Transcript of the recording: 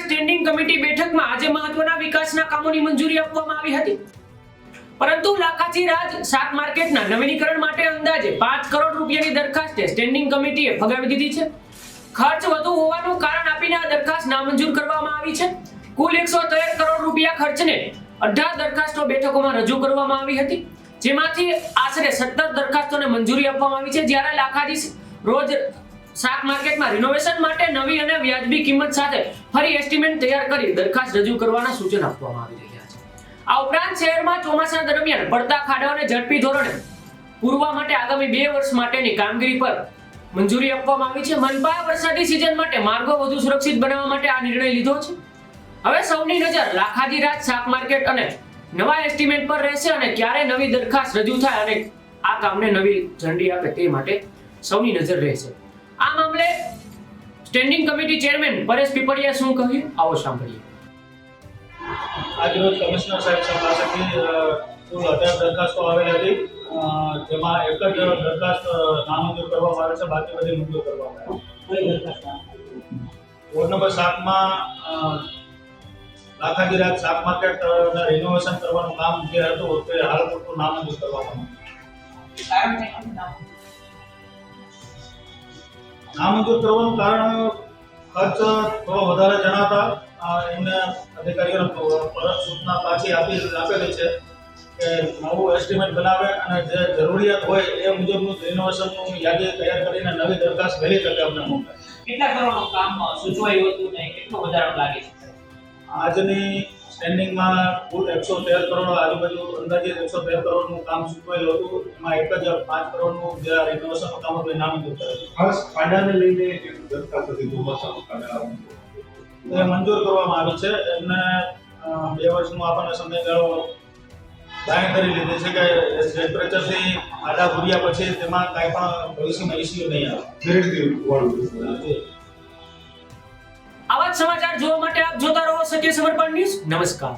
Standing committee બેઠકમાં આજે મહત્વના વિકાસના કામોની મંજૂરી આપવામાં આવી હતી, પરંતુ લાખાજી રાજ શાક માર્કેટના નવીનીકરણ માટે અંદાજે 5 કરોડ રૂપિયાની દરખાસ્ત સ્ટેન્ડિંગ કમિટીએ ફગાવી દીધી છે. ખર્ચ વધુ હોવાનું કારણ આપીને આ દરખાસ્ત નામંજૂર કરવામાં આવી છે. કુલ 113 કરોડ રૂપિયા ખર્ચને 18 દરખાસ્તો બેઠકોમાં રજૂ કરવામાં આવી હતી, જેમાંથી આશરે 17 દરખાસ્તોને મંજૂરી આપવામાં આવી છે. જ્યારે લાખાજી રોજ શાક માર્કેટમાં રિનોવેશન માટે નવી અને વ્યાજબી કિંમત સાથે ફરી એસ્ટિમેટ તૈયાર કરી દરખાસ્ત રજૂ કરવાના સૂચન આપવામાં આવી રહ્યા છે. આ ઉપરાંત શહેરમાં ચોમાસા દરમિયાન પડતા ખાડાઓને ઝડપી ધોરણે પૂરવા માટે આગામી 2 વર્ષ માટેની કામગીરી પર મંજૂરી આપવામાં આવી છે. મનપાએ વરસાદી સિઝન માટે માર્ગો વધુ સુરક્ષિત બનાવવા માટે આ નિર્ણય લીધો છે. હવે સૌની નજર લાખાજી રાજ શાક માર્કેટ અને નવા એસ્ટિમેટ પર રહેશે અને ક્યારે નવી દરખાસ્ત રજૂ થાય અને આ કામને નવી ઝંડી આપે તે માટે સૌની નજર રહેશે. આ મામલે સ્ટેન્ડિંગ કમિટી ચેરમેન પરેશ પીપળિયાએ શું કહ્યું, આવો સાંભળીએ. આજરોજ કમિશનર સાહેબ પાસેથી કુલ 18 દરખાસ્તો આવેલી હતી, જેમાં એક જ દરખાસ્ત નામંજૂર કરવામાં આવે છે, બાકી બધી મંજૂર કરવામાં આવે. વોર્ડ નંબર 7 માં લાખાજી રાજ શાક માર્કેટ રિનોવેશન કરવાનું કામ જે હતું તે હાલ પૂરતું નામંજૂર કરવામાં આવ્યું. નામંજૂર કરવાનું કારણ ખર્ચ થોડો વધારે જણાતા એમને અધિકારીઓને પરત સૂચના પાછી આપેલી છે કે નવું એસ્ટિમેટ બનાવે અને જે જરૂરિયાત હોય એ મુજબનું રિનોવેશનનું યાદી તૈયાર કરીને નવી દરખાસ્ત વહેલી તકે અમને મોકલે. કેટલા કરોડનું કામ સૂચવાયું હતું ને કેટલો વધારો લાગે છે? આજની સ્ટેન્ડિંગમાં કુલ 113 કરોડ આજુબાજુ અંદાજિત 113 કરોડનું કામ સૂચવાયેલું હતું. એમાં એક જ 5 કરોડનું જે રિનોવેશનનું કામ હતું એ નામંજૂર કરેલું. ખાસ ખાડાને લઈને દરખાસ્ત હતી ચોમાસાનું ખાડા એ મંજૂર કરવામાં આવી છે. એમને 2 વર્ષનો આપણને સમયગાળો જાહેર કરી લીધી છે કે ટેમ્પરેચરથી ખાડા ભૂર્યા પછી તેમાં કાંઈ પણ ભવિષ્યમાં ઇસ્યુ નહીં આવે. આવા જ સમાચાર જોવા માટે આપ જોતા રહો સત્ય સમર્પણ ન્યૂઝ. નમસ્કાર.